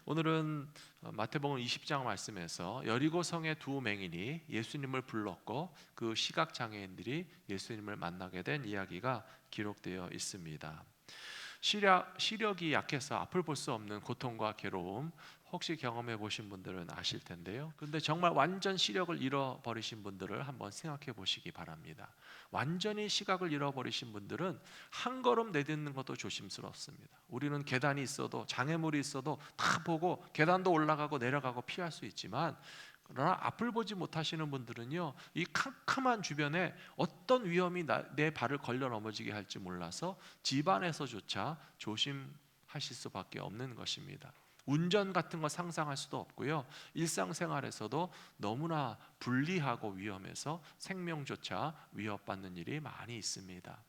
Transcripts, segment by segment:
오늘은 마태복음 20장 말씀에서 여리고성의 두 맹인이 예수님을 불렀고 그 시각 장애인들이 예수님을 만나게 된 이야기가 기록되어 있습니다. 시력이 약해서 앞을 볼 수 없는 고통과 괴로움 혹시 경험해 보신 분들은 아실 텐데요. 근데 정말 완전 시력을 잃어버리신 분들을 한번 생각해 보시기 바랍니다. 완전히 시각을 잃어버리신 분들은 한 걸음 내딛는 것도 조심스럽습니다. 우리는 계단이 있어도 장애물이 있어도 다 보고 계단도 올라가고 내려가고 피할 수 있지만, 그러나 앞을 보지 못하시는 분들은요, 이 캄캄한 주변에 어떤 위험이 내 발을 걸려 넘어지게 할지 몰라서 집안에서조차 조심하실 수밖에 없는 것입니다. 운전 같은 거 상상할 수도 없고요, 일상생활에서도 너무나 불리하고 위험해서 생명조차 위협받는 일이 많이 있습니다.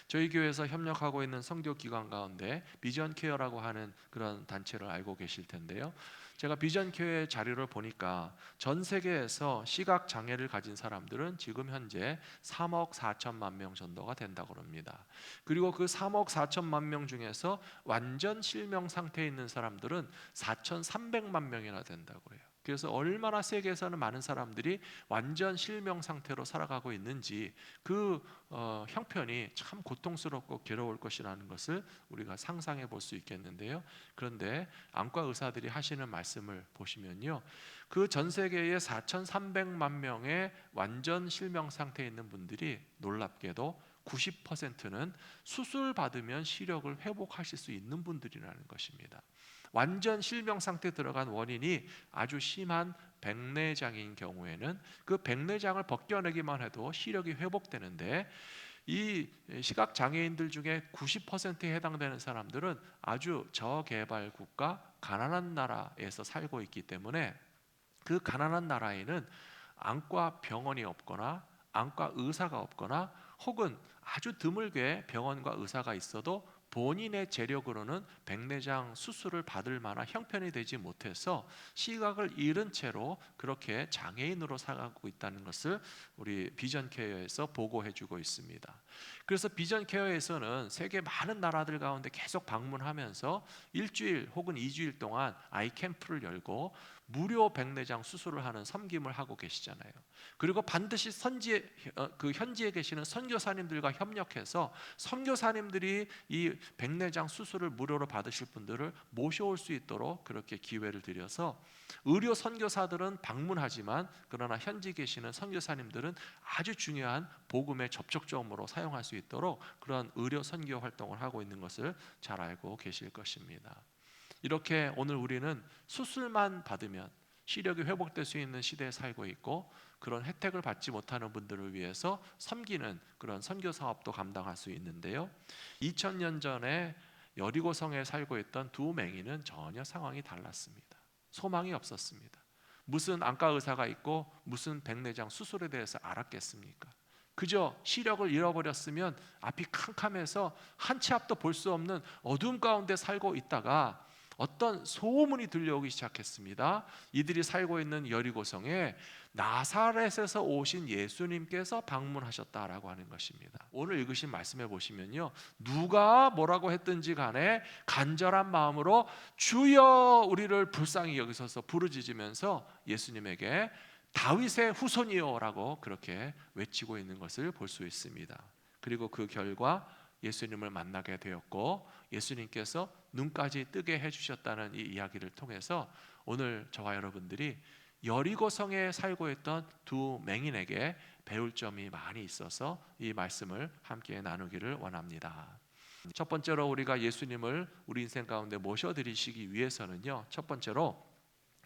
저희 교회에서 협력하고 있는 선교 기관 가운데 비전 케어라고 하는 그런 단체를 알고 계실 텐데요. 제가 비전 케어의 자료를 보니까 전 세계에서 시각 장애를 가진 사람들은 지금 현재 3억 4천만 명 정도가 된다고 합니다. 그리고 그 3억 4천만 명 중에서 완전 실명 상태에 있는 사람들은 4,300만 명이나 된다고 해요. 그래서 얼마나 세계에서는 많은 사람들이 완전 실명 상태로 살아가고 있는지 그 형편이 참 고통스럽고 괴로울 것이라는 것을 우리가 상상해 볼 수 있겠는데요. 그런데 안과 의사들이 하시는 말씀을 보시면요, 그 전 세계의 4,300만 명의 완전 실명 상태에 있는 분들이 놀랍게도 90%는 수술 받으면 시력을 회복하실 수 있는 분들이라는 것입니다. 완전 실명 상태에 들어간 원인이 아주 심한 백내장인 경우에는 그 백내장을 벗겨내기만 해도 시력이 회복되는데, 이 시각 장애인들 중에 90%에 해당되는 사람들은 아주 저개발 국가 가난한 나라에서 살고 있기 때문에, 그 가난한 나라에는 안과 병원이 없거나 안과 의사가 없거나, 혹은 아주 드물게 병원과 의사가 있어도 본인의 재력으로는 백내장 수술을 받을 만한 형편이 되지 못해서 시각을 잃은 채로 그렇게 장애인으로 살아가고 있다는 것을 우리 비전 케어에서 보고해주고 있습니다. 그래서 비전 케어에서는 세계 많은 나라들 가운데 계속 방문하면서 일주일 혹은 2주일 동안 아이 캠프를 열고 무료 백내장 수술을 하는 섬김을 하고 계시잖아요. 그리고 반드시 현지에 계시는 선교사님들과 협력해서 선교사님들이 이 백내장 수술을 무료로 받으실 분들을 모셔올 수 있도록 그렇게 기회를 드려서, 의료 선교사들은 방문하지만 그러나 현지 계시는 선교사님들은 아주 중요한 복음의 접촉점으로 사용할 수 있도록 그런 의료 선교 활동을 하고 있는 것을 잘 알고 계실 것입니다. 이렇게 오늘 우리는 수술만 받으면 시력이 회복될 수 있는 시대에 살고 있고, 그런 혜택을 받지 못하는 분들을 위해서 섬기는 그런 선교 사업도 감당할 수 있는데요. 2000년 전에 여리고성에 살고 있던 두 맹인은 전혀 상황이 달랐습니다. 소망이 없었습니다. 무슨 안과 의사가 있고 무슨 백내장 수술에 대해서 알았겠습니까? 그저 시력을 잃어버렸으면 앞이 캄캄해서 한 치 앞도 볼 수 없는 어둠 가운데 살고 있다가 어떤 소문이 들려오기 시작했습니다. 이들이 살고 있는 여리고성에 나사렛에서 오신 예수님께서 방문하셨다라고 하는 것입니다. 오늘 읽으신 말씀에 보시면요, 누가 뭐라고 했든지 간에 간절한 마음으로 주여 우리를 불쌍히 여기소서 부르짖으면서 예수님에게 다윗의 후손이요라고 그렇게 외치고 있는 것을 볼 수 있습니다. 그리고 그 결과 예수님을 만나게 되었고, 예수님께서 눈까지 뜨게 해주셨다는 이 이야기를 통해서 오늘 저와 여러분들이 여리고성에 살고 있던 두 맹인에게 배울 점이 많이 있어서 이 말씀을 함께 나누기를 원합니다. 첫 번째로 우리가 예수님을 우리 인생 가운데 모셔드리시기 위해서는요, 첫 번째로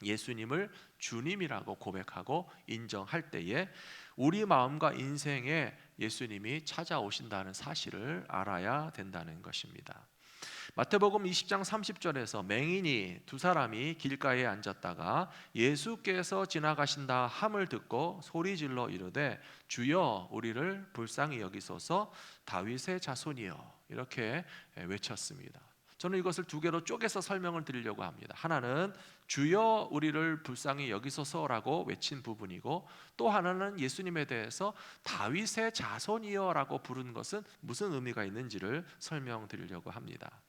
예수님을 주님이라고 고백하고 인정할 때에 우리 마음과 인생에 예수님이 찾아오신다는 사실을 알아야 된다는 것입니다. 마태복음 20장 30절에서 맹인이 두 사람이 길가에 앉았다가 예수께서 지나가신다 함을 듣고 소리질러 이르되 주여 우리를 불쌍히 여기소서 다윗의 자손이여, 이렇게 외쳤습니다. 저는 이것을 두 개로 쪼개서 설명을 드리려고 합니다. 하나는 주여 우리를 불쌍히 여기소서라고 외친 부분이고, 또 하나는 예수님에 대해서 다윗의 자손이여 라고 부른 것은 무슨 의미가 있는지를 설명드리려고 합니다.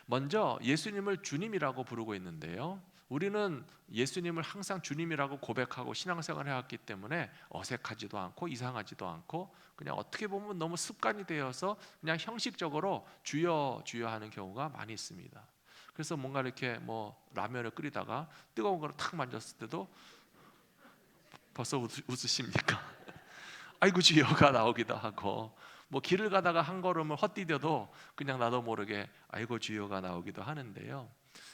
먼저 예수님을 주님이라고 부르고 있는데요, 우리는 예수님을 항상 주님이라고 고백하고 신앙생활을 해왔기 때문에 어색하지도 않고 이상하지도 않고 그냥 어떻게 보면 너무 습관이 되어서 그냥 형식적으로 주여 주여 하는 경우가 많이 있습니다. 그래서 뭔가 이렇게 뭐 라면을 끓이다가 뜨거운 거를 탁 만졌을 때도 벌써 웃으십니까? 아이고 주여가 나오기도 하고, 뭐 길을 가다가 한 걸음을 헛디뎌도 그냥 나도 모르게 아이고 주여가 나오기도 하는데요,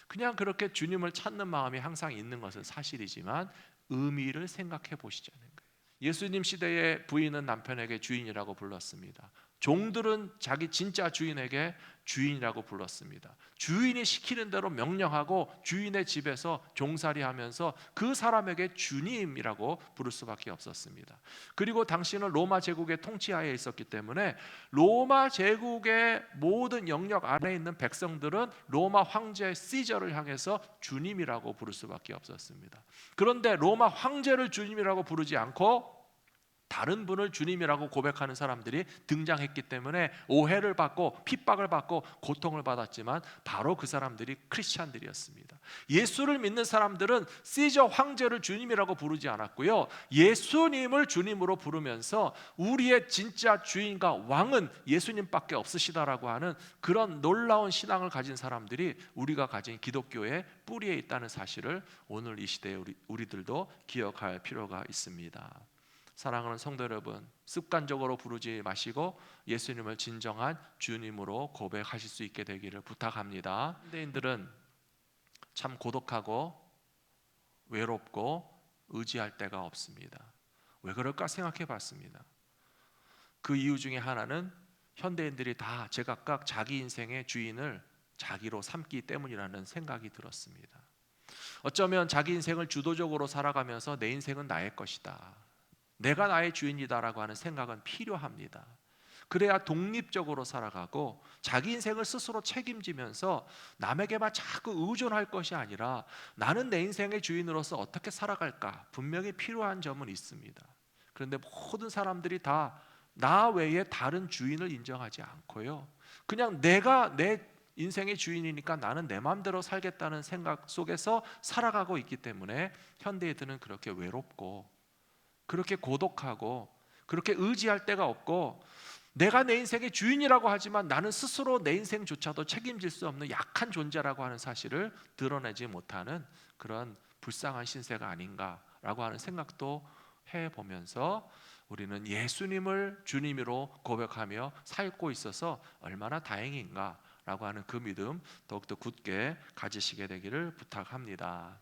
그냥 그렇게 주님을 찾는 마음이 항상 있는 것은 사실이지만 의미를 생각해 보시자는 거예요. 예수님 시대의 부인은 남편에게 주인이라고 불렀습니다. 종들은 자기 진짜 주인에게 주인이라고 불렀습니다. 주인이 시키는 대로 명령하고 주인의 집에서 종살이하면서 그 사람에게 주님이라고 부를 수밖에 없었습니다. 그리고 당시는 로마 제국의 통치하에 있었기 때문에 로마 제국의 모든 영역 안에 있는 백성들은 로마 황제 시저를 향해서 주님이라고 부를 수밖에 없었습니다. 그런데 로마 황제를 주님이라고 부르지 않고 다른 분을 주님이라고 고백하는 사람들이 등장했기 때문에 오해를 받고 핍박을 받고 고통을 받았지만 바로 그 사람들이 크리스찬들이었습니다. 예수를 믿는 사람들은 시저 황제를 주님이라고 부르지 않았고요, 예수님을 주님으로 부르면서 우리의 진짜 주인과 왕은 예수님밖에 없으시다라고 하는 그런 놀라운 신앙을 가진 사람들이 우리가 가진 기독교의 뿌리에 있다는 사실을 오늘 이 시대에 우리들도 기억할 필요가 있습니다. 사랑하는 성도 여러분, 습관적으로 부르지 마시고 예수님을 진정한 주님으로 고백하실 수 있게 되기를 부탁합니다. 현대인들은 참 고독하고 외롭고 의지할 데가 없습니다. 왜 그럴까 생각해 봤습니다. 그 이유 중에 하나는 현대인들이 다 제각각 자기 인생의 주인을 자기로 삼기 때문이라는 생각이 들었습니다. 어쩌면 자기 인생을 주도적으로 살아가면서 내 인생은 나의 것이다, 내가 나의 주인이다라고 하는 생각은 필요합니다. 그래야 독립적으로 살아가고 자기 인생을 스스로 책임지면서 남에게만 자꾸 의존할 것이 아니라 나는 내 인생의 주인으로서 어떻게 살아갈까 분명히 필요한 점은 있습니다. 그런데 모든 사람들이 다 나 외에 다른 주인을 인정하지 않고요, 그냥 내가 내 인생의 주인이니까 나는 내 마음대로 살겠다는 생각 속에서 살아가고 있기 때문에 현대인들은 그렇게 외롭고 그렇게 고독하고 그렇게 의지할 데가 없고, 내가 내 인생의 주인이라고 하지만 나는 스스로 내 인생조차도 책임질 수 없는 약한 존재라고 하는 사실을 드러내지 못하는 그런 불쌍한 신세가 아닌가라고 하는 생각도 해보면서 우리는 예수님을 주님으로 고백하며 살고 있어서 얼마나 다행인가라고 하는 그 믿음 더욱더 굳게 가지시게 되기를 부탁합니다.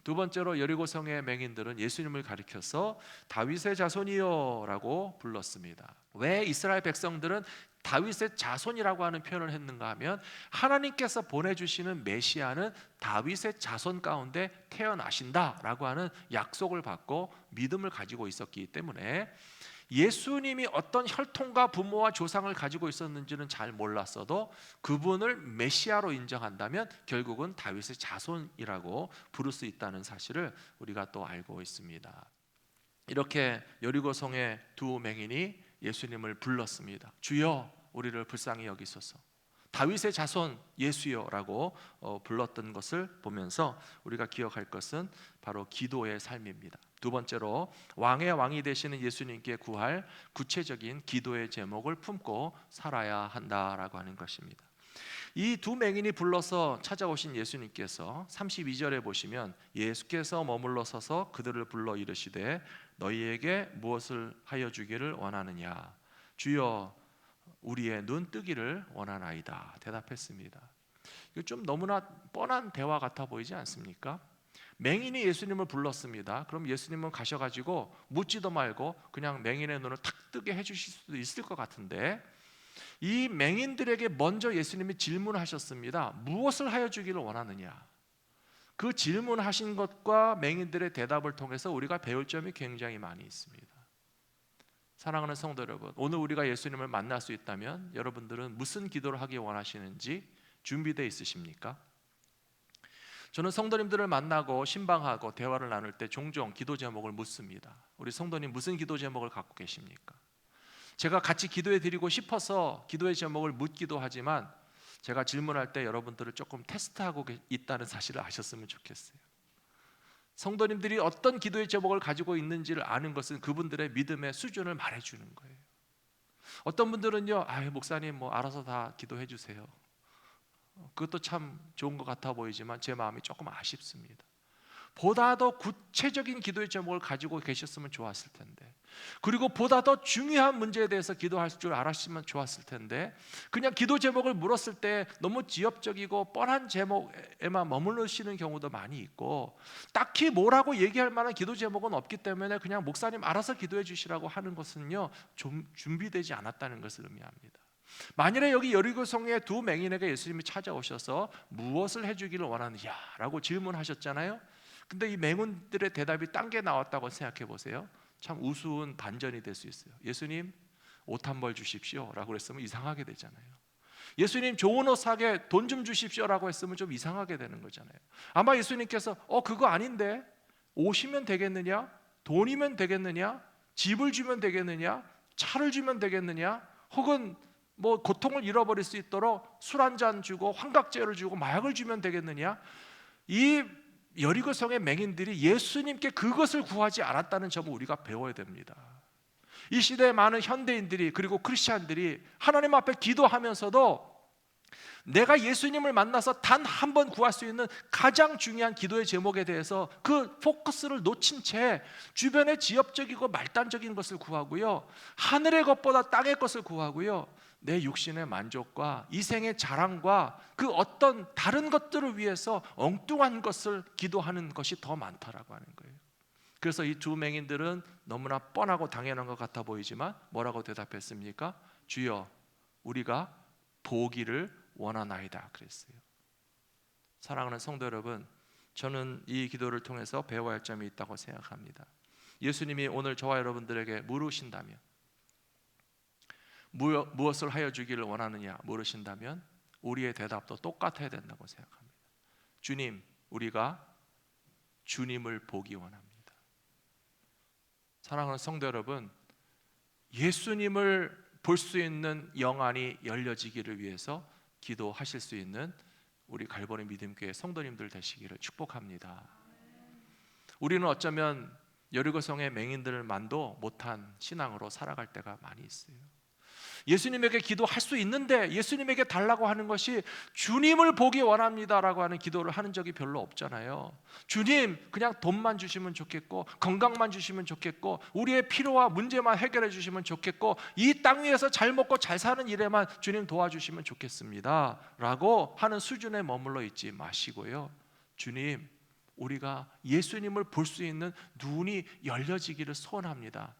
두 번째로 여리고성의 맹인들은 예수님을 가리켜서 다윗의 자손이요 라고 불렀습니다. 왜 이스라엘 백성들은 다윗의 자손이라고 하는 표현을 했는가 하면 하나님께서 보내주시는 메시아는 다윗의 자손 가운데 태어나신다라고 하는 약속을 받고 믿음을 가지고 있었기 때문에 예수님이 어떤 혈통과 부모와 조상을 가지고 있었는지는 잘 몰랐어도 그분을 메시아로 인정한다면 결국은 다윗의 자손이라고 부를 수 있다는 사실을 우리가 또 알고 있습니다. 이렇게 여리고성의 두 맹인이 예수님을 불렀습니다. 주여 우리를 불쌍히 여기소서, 다윗의 자손 예수여라고 불렀던 것을 보면서 우리가 기억할 것은 바로 기도의 삶입니다. 두 번째로 왕의 왕이 되시는 예수님께 구할 구체적인 기도의 제목을 품고 살아야 한다라고 하는 것입니다. 이 두 맹인이 불러서 찾아오신 예수님께서 32절에 보시면 예수께서 머물러 서서 그들을 불러 이르시되 너희에게 무엇을 하여 주기를 원하느냐, 주여 우리의 눈 뜨기를 원하나이다 대답했습니다. 이거 좀 너무나 뻔한 대화 같아 보이지 않습니까? 맹인이 예수님을 불렀습니다. 그럼 예수님은 가셔가지고 묻지도 말고 그냥 맹인의 눈을 탁 뜨게 해주실 수도 있을 것 같은데, 이 맹인들에게 먼저 예수님이 질문하셨습니다. 무엇을 하여 주기를 원하느냐. 그 질문하신 것과 맹인들의 대답을 통해서 우리가 배울 점이 굉장히 많이 있습니다. 사랑하는 성도 여러분, 오늘 우리가 예수님을 만날 수 있다면 여러분들은 무슨 기도를 하기 원하시는지 준비되어 있으십니까? 저는 성도님들을 만나고 신방하고 대화를 나눌 때 종종 기도 제목을 묻습니다. 우리 성도님 무슨 기도 제목을 갖고 계십니까? 제가 같이 기도해 드리고 싶어서 기도의 제목을 묻기도 하지만 제가 질문할 때 여러분들을 조금 테스트하고 있다는 사실을 아셨으면 좋겠어요. 성도님들이 어떤 기도의 제목을 가지고 있는지를 아는 것은 그분들의 믿음의 수준을 말해주는 거예요. 어떤 분들은요, 목사님 뭐 알아서 다 기도해 주세요. 그것도 참 좋은 것 같아 보이지만 제 마음이 조금 아쉽습니다. 보다 더 구체적인 기도의 제목을 가지고 계셨으면 좋았을 텐데, 그리고 보다 더 중요한 문제에 대해서 기도할 줄 알았으면 좋았을 텐데, 그냥 기도 제목을 물었을 때 너무 지엽적이고 뻔한 제목에만 머무르시는 경우도 많이 있고, 딱히 뭐라고 얘기할 만한 기도 제목은 없기 때문에 그냥 목사님 알아서 기도해 주시라고 하는 것은요, 좀 준비되지 않았다는 것을 의미합니다. 만일에 여기 여리고성의 두 맹인에게 예수님이 찾아오셔서 무엇을 해주기를 원하느냐 라고 질문하셨잖아요. 근데 이 맹인들의 대답이 딴 게 나왔다고 생각해 보세요. 참 우스운 반전이 될 수 있어요. 예수님, 옷 한 벌 주십시오 라고 했으면 이상하게 되잖아요. 예수님, 좋은 옷 사게 돈 좀 주십시오 라고 했으면 좀 이상하게 되는 거잖아요. 아마 예수님께서 그거 아닌데 옷이면 되겠느냐? 돈이면 되겠느냐? 집을 주면 되겠느냐? 차를 주면 되겠느냐? 혹은 뭐 고통을 잃어버릴 수 있도록 술 한 잔 주고 환각제를 주고 마약을 주면 되겠느냐? 이 여리고성의 맹인들이 예수님께 그것을 구하지 않았다는 점을 우리가 배워야 됩니다. 이 시대의 많은 현대인들이, 그리고 크리스찬들이 하나님 앞에 기도하면서도 내가 예수님을 만나서 단 한 번 구할 수 있는 가장 중요한 기도의 제목에 대해서 그 포커스를 놓친 채 주변의 지엽적이고 말단적인 것을 구하고요, 하늘의 것보다 땅의 것을 구하고요, 내 육신의 만족과 이생의 자랑과 그 어떤 다른 것들을 위해서 엉뚱한 것을 기도하는 것이 더 많다라고 하는 거예요. 그래서 이 두 맹인들은 너무나 뻔하고 당연한 것 같아 보이지만 뭐라고 대답했습니까? 주여, 우리가 보기를 원하나이다 그랬어요. 사랑하는 성도 여러분, 저는 이 기도를 통해서 배워야 할 점이 있다고 생각합니다. 예수님이 오늘 저와 여러분들에게 물으신다면, 무엇을 하여 주기를 원하느냐 물으신다면 우리의 대답도 똑같아야 된다고 생각합니다. 주님, 우리가 주님을 보기 원합니다. 사랑하는 성도 여러분, 예수님을 볼 수 있는 영안이 열려지기를 위해서 기도하실 수 있는 우리 갈보리 믿음교회 성도님들 되시기를 축복합니다. 우리는 어쩌면 여리고성의 맹인들만도 못한 신앙으로 살아갈 때가 많이 있어요. 예수님에게 기도할 수 있는데 예수님에게 달라고 하는 것이 주님을 보기 원합니다라고 하는 기도를 하는 적이 별로 없잖아요. 주님, 그냥 돈만 주시면 좋겠고, 건강만 주시면 좋겠고, 우리의 필요와 문제만 해결해 주시면 좋겠고, 이 땅 위에서 잘 먹고 잘 사는 일에만 주님 도와주시면 좋겠습니다 라고 하는 수준에 머물러 있지 마시고요, 주님, 우리가 예수님을 볼 수 있는 눈이 열려지기를 소원합니다.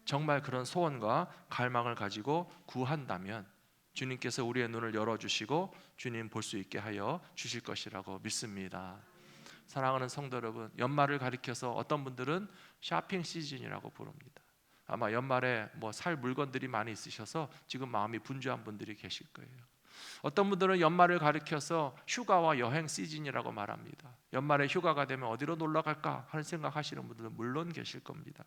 정말 그런 소원과 갈망을 가지고 구한다면 주님께서 우리의 눈을 열어주시고 주님 볼 수 있게 하여 주실 것이라고 믿습니다. 사랑하는 성도 여러분, 연말을 가리켜서 어떤 분들은 쇼핑 시즌이라고 부릅니다. 아마 연말에 살 물건들이 많이 있으셔서 지금 마음이 분주한 분들이 계실 거예요. 어떤 분들은 연말을 가리켜서 휴가와 여행 시즌이라고 말합니다. 연말에 휴가가 되면 어디로 놀러 갈까 하는 생각하시는 분들은 물론 계실 겁니다.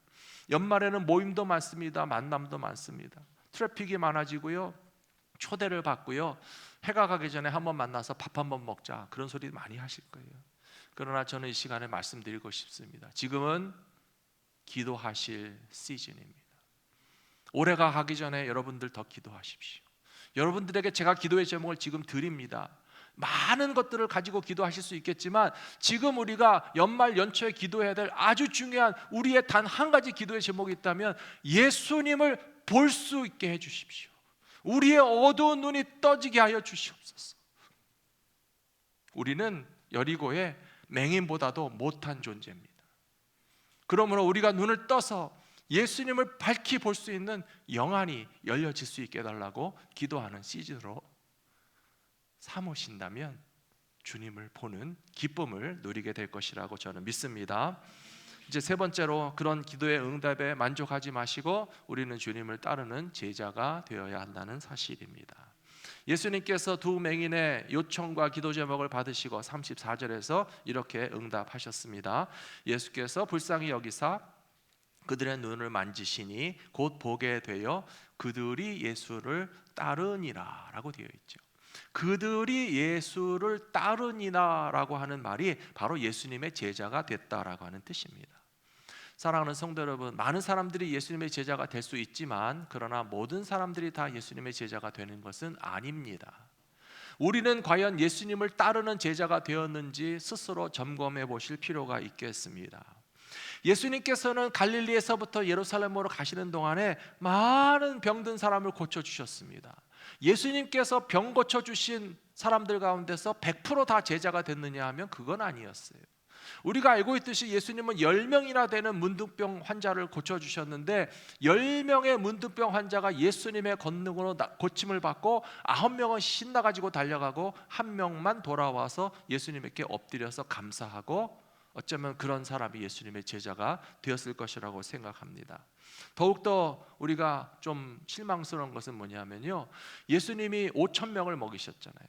연말에는 모임도 많습니다. 만남도 많습니다. 트래픽이 많아지고요, 초대를 받고요, 해가 가기 전에 한번 만나서 밥 한번 먹자, 그런 소리 많이 하실 거예요. 그러나 저는 이 시간에 말씀드리고 싶습니다. 지금은 기도하실 시즌입니다. 올해가 가기 전에 여러분들 더 기도하십시오. 여러분들에게 제가 기도의 제목을 지금 드립니다. 많은 것들을 가지고 기도하실 수 있겠지만 지금 우리가 연말 연초에 기도해야 될 아주 중요한 우리의 단 한 가지 기도의 제목이 있다면 예수님을 볼 수 있게 해주십시오. 우리의 어두운 눈이 떠지게 하여 주시옵소서. 우리는 여리고의 맹인보다도 못한 존재입니다. 그러므로 우리가 눈을 떠서 예수님을 밝히 볼 수 있는 영안이 열려질 수 있게 해달라고 기도하는 시즌으로 삼으신다면 주님을 보는 기쁨을 누리게 될 것이라고 저는 믿습니다. 이제 세 번째로, 그런 기도의 응답에 만족하지 마시고 우리는 주님을 따르는 제자가 되어야 한다는 사실입니다. 예수님께서 두 맹인의 요청과 기도 제목을 받으시고 34절에서 이렇게 응답하셨습니다. 예수께서 불쌍히 여기사 그들의 눈을 만지시니 곧 보게 되어 그들이 예수를 따르니라 라고 되어 있죠. 그들이 예수를 따르니라라고 하는 말이 바로 예수님의 제자가 됐다라고 하는 뜻입니다. 사랑하는 성도 여러분, 많은 사람들이 예수님의 제자가 될 수 있지만 그러나 모든 사람들이 다 예수님의 제자가 되는 것은 아닙니다. 우리는 과연 예수님을 따르는 제자가 되었는지 스스로 점검해 보실 필요가 있겠습니다. 예수님께서는 갈릴리에서부터 예루살렘으로 가시는 동안에 많은 병든 사람을 고쳐주셨습니다. 예수님께서 병 고쳐주신 사람들 가운데서 100%다 제자가 됐느냐 하면 그건 아니었어요. 우리가 알고 있듯이 예수님은 10명이나 되는 문둥병 환자를 고쳐주셨는데 10명의 문둥병 환자가 예수님의 권능으로 고침을 받고 9명은 신나가지고 달려가고 1명만 돌아와서 예수님께 엎드려서 감사하고 어쩌면 그런 사람이 예수님의 제자가 되었을 것이라고 생각합니다. 더욱더 우리가 좀 실망스러운 것은 뭐냐면요, 예수님이 5,000명을 먹이셨잖아요.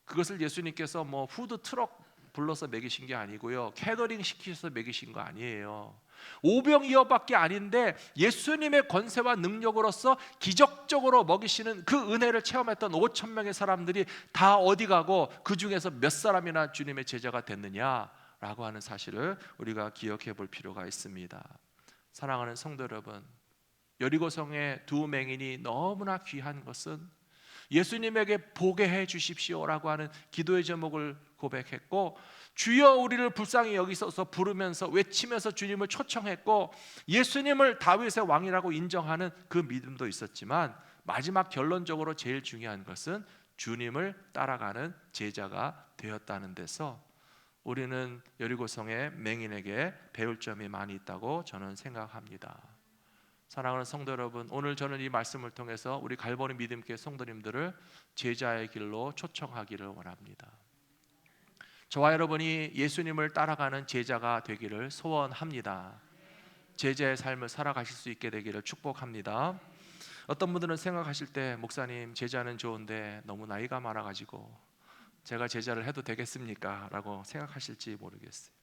그것을 예수님께서 뭐 푸드 트럭 불러서 먹이신 게 아니고요, 캐더링 시키셔서 먹이신 거 아니에요. 오병이어밖에 아닌데 예수님의 권세와 능력으로서 기적적으로 먹이시는 그 은혜를 체험했던 5,000명의 사람들이 다 어디 가고 그 중에서 몇 사람이나 주님의 제자가 됐느냐라고 하는 사실을 우리가 기억해 볼 필요가 있습니다. 사랑하는 성도 여러분, 여리고성의 두 맹인이 너무나 귀한 것은 예수님에게 보게 해 주십시오라고 하는 기도의 제목을 고백했고, 주여 우리를 불쌍히 여기소서 부르면서 외치면서 주님을 초청했고, 예수님을 다윗의 왕이라고 인정하는 그 믿음도 있었지만 마지막 결론적으로 제일 중요한 것은 주님을 따라가는 제자가 되었다는 데서 우리는 여리고성의 맹인에게 배울 점이 많이 있다고 저는 생각합니다. 사랑하는 성도 여러분, 오늘 저는 이 말씀을 통해서 우리 갈보리 믿음교회 성도님들을 제자의 길로 초청하기를 원합니다. 저와 여러분이 예수님을 따라가는 제자가 되기를 소원합니다. 제자의 삶을 살아가실 수 있게 되기를 축복합니다. 어떤 분들은 생각하실 때, 목사님 제자는 좋은데 너무 나이가 많아가지고 제가 제자를 해도 되겠습니까? 라고 생각하실지 모르겠어요.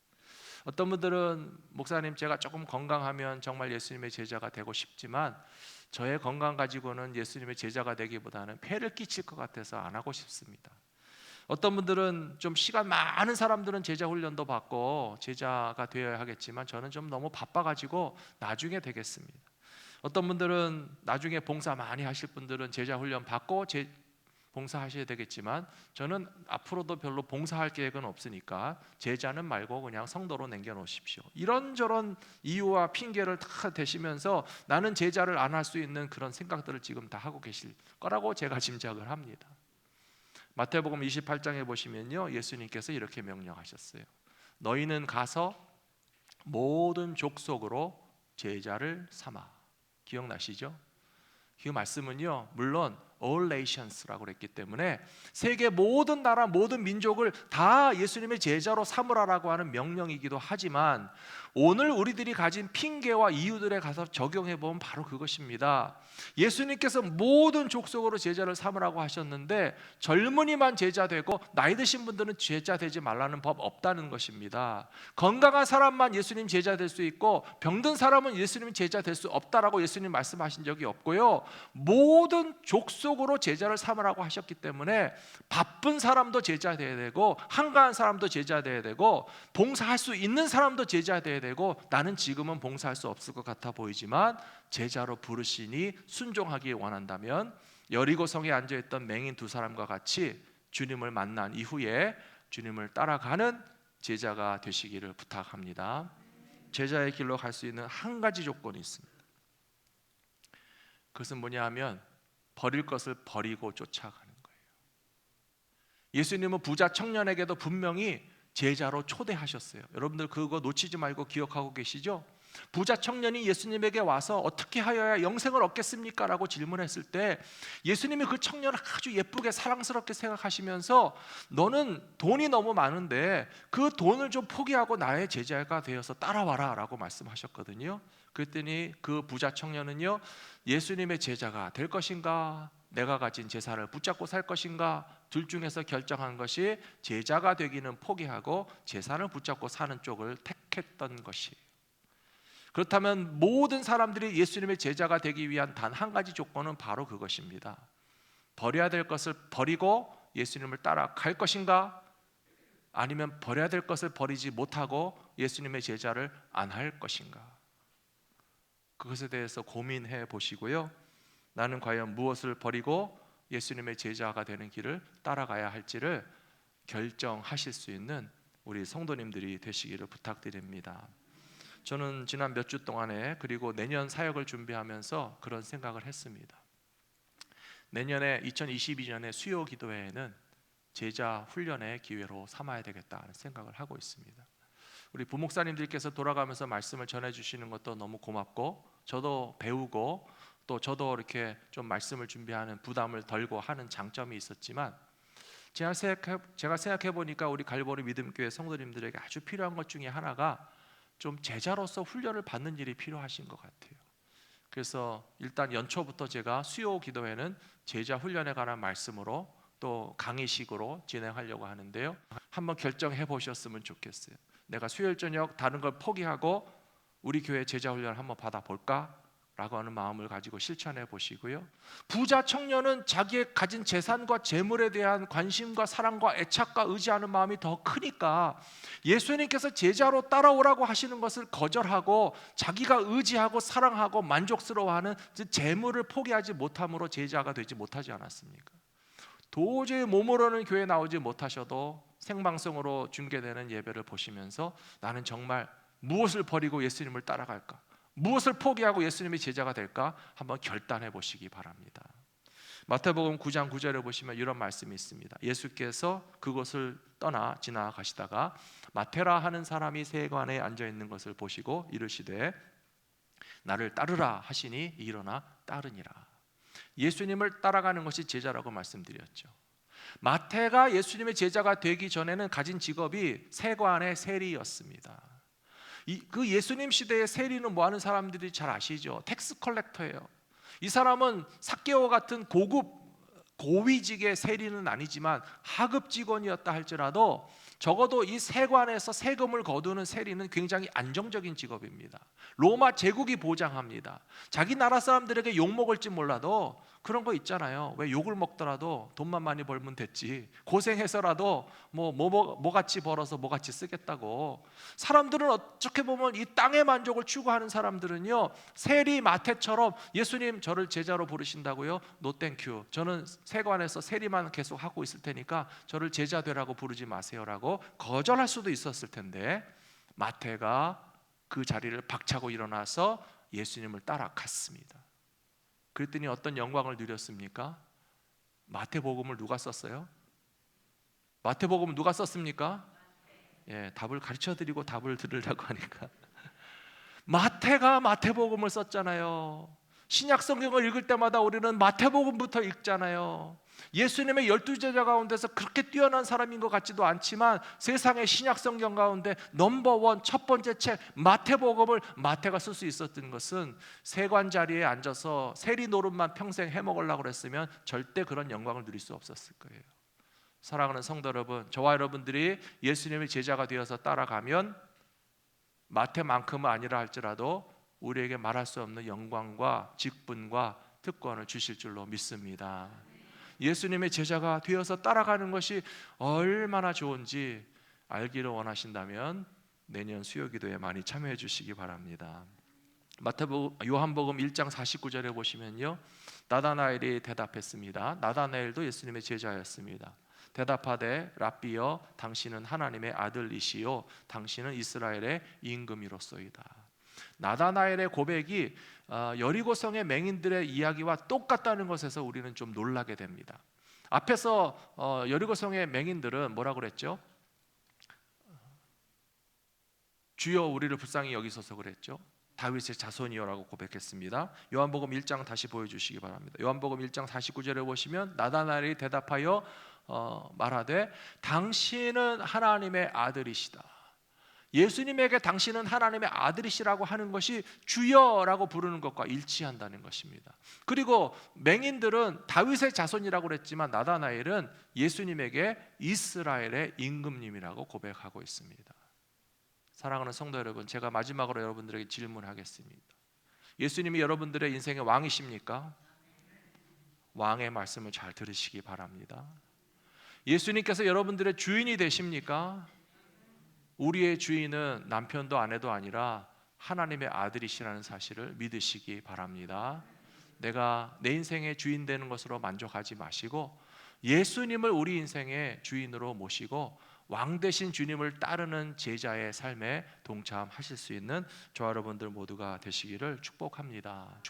어떤 분들은 목사님 제가 조금 건강하면 정말 예수님의 제자가 되고 싶지만 저의 건강 가지고는 예수님의 제자가 되기보다는 폐를 끼칠 것 같아서 안 하고 싶습니다. 어떤 분들은 좀 시간 많은 사람들은 제자 훈련도 받고 제자가 되어야 하겠지만 저는 좀 너무 바빠가지고 나중에 되겠습니다. 어떤 분들은 나중에 봉사 많이 하실 분들은 제자 훈련 받고 봉사하셔야 되겠지만 저는 앞으로도 별로 봉사할 계획은 없으니까 제자는 말고 그냥 성도로 남겨놓으십시오. 이런저런 이유와 핑계를 다 대시면서 나는 제자를 안 할 수 있는 그런 생각들을 지금 다 하고 계실 거라고 제가 짐작을 합니다. 마태복음 28장에 보시면요, 예수님께서 이렇게 명령하셨어요. 너희는 가서 모든 족속으로 제자를 삼아. 기억나시죠? 그 말씀은요, 물론 all nations라고 그랬기 때문에 세계 모든 나라 모든 민족을 다 예수님의 제자로 삼으라라고 하는 명령이기도 하지만 오늘 우리들이 가진 핑계와 이유들에 가서 적용해 보면 바로 그것입니다. 예수님께서 모든 족속으로 제자를 삼으라고 하셨는데 젊은이만 제자 되고 나이 드신 분들은 제자 되지 말라는 법 없다는 것입니다. 건강한 사람만 예수님 제자 될 수 있고 병든 사람은 예수님 제자 될 수 없다라고 예수님 말씀하신 적이 없고요, 모든 족속으로 제자를 삼으라고 하셨기 때문에 바쁜 사람도 제자 돼야 되고 한가한 사람도 제자 돼야 되고 봉사할 수 있는 사람도 제자 돼야 되고, 나는 지금은 봉사할 수 없을 것 같아 보이지만 제자로 부르시니 순종하기 원한다면 여리고성에 앉아있던 맹인 두 사람과 같이 주님을 만난 이후에 주님을 따라가는 제자가 되시기를 부탁합니다. 제자의 길로 갈 수 있는 한 가지 조건이 있습니다. 그것은 뭐냐 하면 버릴 것을 버리고 쫓아가는 거예요. 예수님은 부자 청년에게도 분명히 제자로 초대하셨어요. 여러분들 그거 놓치지 말고 기억하고 계시죠? 부자 청년이 예수님에게 와서 어떻게 하여야 영생을 얻겠습니까? 라고 질문했을 때 예수님이 그 청년을 아주 예쁘게 사랑스럽게 생각하시면서 너는 돈이 너무 많은데 그 돈을 좀 포기하고 나의 제자가 되어서 따라와라 라고 말씀하셨거든요. 그랬더니 그 부자 청년은요, 예수님의 제자가 될 것인가 내가 가진 재산을 붙잡고 살 것인가 둘 중에서 결정한 것이 제자가 되기는 포기하고 재산을 붙잡고 사는 쪽을 택했던 것이에요. 그렇다면 모든 사람들이 예수님의 제자가 되기 위한 단 한 가지 조건은 바로 그것입니다. 버려야 될 것을 버리고 예수님을 따라갈 것인가? 아니면 버려야 될 것을 버리지 못하고 예수님의 제자를 안 할 것인가? 그것에 대해서 고민해 보시고요. 나는 과연 무엇을 버리고 예수님의 제자가 되는 길을 따라가야 할지를 결정하실 수 있는 우리 성도님들이 되시기를 부탁드립니다. 저는 지난 몇 주 동안에 그리고 내년 사역을 준비하면서 그런 생각을 했습니다. 내년에 2022년에 수요 기도회에는 제자 훈련의 기회로 삼아야 되겠다는 생각을 하고 있습니다. 우리 부목사님들께서 돌아가면서 말씀을 전해주시는 것도 너무 고맙고, 저도 배우고 또 저도 이렇게 좀 말씀을 준비하는 부담을 덜고 하는 장점이 있었지만, 제가 생각해 보니까 우리 갈보리 믿음교회 성도님들에게 아주 필요한 것 중에 하나가 좀 제자로서 훈련을 받는 일이 필요하신 것 같아요. 그래서 일단 연초부터 제가 수요 기도회는 제자 훈련에 관한 말씀으로 또 강의식으로 진행하려고 하는데요. 한번 결정해 보셨으면 좋겠어요. 내가 수요일 저녁 다른 걸 포기하고 우리 교회 제자 훈련을 한번 받아볼까? 라고 하는 마음을 가지고 실천해 보시고요. 부자 청년은 자기의 가진 재산과 재물에 대한 관심과 사랑과 애착과 의지하는 마음이 더 크니까 예수님께서 제자로 따라오라고 하시는 것을 거절하고 자기가 의지하고 사랑하고 만족스러워하는 재물을 포기하지 못함으로 제자가 되지 못하지 않았습니까? 도저히 몸으로는 교회 나오지 못하셔도 생방송으로 중계되는 예배를 보시면서 나는 정말 무엇을 버리고 예수님을 따라갈까? 무엇을 포기하고 예수님의 제자가 될까? 한번 결단해 보시기 바랍니다. 마태복음 9장 9절에 보시면 이런 말씀이 있습니다. 예수께서 그곳을 떠나 지나가시다가 마테라 하는 사람이 세관에 앉아 있는 것을 보시고 이르시되 나를 따르라 하시니 일어나 따르니라. 예수님을 따라가는 것이 제자라고 말씀드렸죠. 마태가 예수님의 제자가 되기 전에는 가진 직업이 세관의 세리였습니다. 그 예수님 시대의 세리는 뭐 하는 사람들이 잘 아시죠? 텍스 컬렉터예요. 이 사람은 삭개오 같은 고위직의 세리는 아니지만 하급 직원이었다 할지라도 적어도 이 세관에서 세금을 거두는 세리는 굉장히 안정적인 직업입니다. 로마 제국이 보장합니다. 자기 나라 사람들에게 욕 먹을지 몰라도 그런 거 있잖아요. 왜 욕을 먹더라도 돈만 많이 벌면 됐지, 고생해서라도 뭐같이 벌어서 뭐같이 쓰겠다고. 사람들은 어떻게 보면 이 땅의 만족을 추구하는 사람들은요, 세리 마태처럼 예수님 저를 제자로 부르신다고요? 노 땡큐, 저는 세관에서 세리만 계속 하고 있을 테니까 저를 제자 되라고 부르지 마세요라고 거절할 수도 있었을 텐데, 마태가 그 자리를 박차고 일어나서 예수님을 따라갔습니다. 그랬더니 어떤 영광을 누렸습니까? 마태복음을 누가 썼어요? 마태복음을 누가 썼습니까? 답을 가르쳐드리고 답을 들으려고 하니까 마태가 마태복음을 썼잖아요. 신약 성경을 읽을 때마다 우리는 마태복음부터 읽잖아요. 예수님의 12제자 가운데서 그렇게 뛰어난 사람인 것 같지도 않지만 세상의 신약 성경 가운데 넘버원 첫 번째 책 마태복음을 마태가 쓸 수 있었던 것은 세관 자리에 앉아서 세리 노릇만 평생 해먹으려고 그랬으면 절대 그런 영광을 누릴 수 없었을 거예요. 사랑하는 성도 여러분, 저와 여러분들이 예수님의 제자가 되어서 따라가면 마태만큼은 아니라 할지라도 우리에게 말할 수 없는 영광과 직분과 특권을 주실 줄로 믿습니다. 예수님의 제자가 되어서 따라가는 것이 얼마나 좋은지 알기를 원하신다면 내년 수요기도에 많이 참여해 주시기 바랍니다. 요한복음 1장 49절에 보시면요, 나다나엘이 대답했습니다. 나다나엘도 예수님의 제자였습니다. 대답하되 랍비여 당신은 하나님의 아들이시요 당신은 이스라엘의 임금이로소이다. 나다나엘의 고백이 여리고성의 맹인들의 이야기와 똑같다는 것에서 우리는 좀 놀라게 됩니다. 앞에서 여리고성의 맹인들은 뭐라고 그랬죠? 주여 우리를 불쌍히 여기소서 그랬죠. 다윗의 자손이요라고 고백했습니다. 요한복음 1장 다시 보여주시기 바랍니다. 요한복음 1장 49절에 보시면 나다나엘이 대답하여 말하되 당신은 하나님의 아들이시다. 예수님에게 당신은 하나님의 아들이시라고 하는 것이 주여라고 부르는 것과 일치한다는 것입니다. 그리고 맹인들은 다윗의 자손이라고 그랬지만 나다나엘은 예수님에게 이스라엘의 임금님이라고 고백하고 있습니다. 사랑하는 성도 여러분, 제가 마지막으로 여러분들에게 질문하겠습니다. 예수님이 여러분들의 인생의 왕이십니까? 왕의 말씀을 잘 들으시기 바랍니다. 예수님께서 여러분들의 주인이 되십니까? 우리의 주인은 남편도 아내도 아니라 하나님의 아들이시라는 사실을 믿으시기 바랍니다. 내가 내 인생의 주인 되는 것으로 만족하지 마시고 예수님을 우리 인생의 주인으로 모시고 왕 되신 주님을 따르는 제자의 삶에 동참하실 수 있는 저와 여러분들 모두가 되시기를 축복합니다.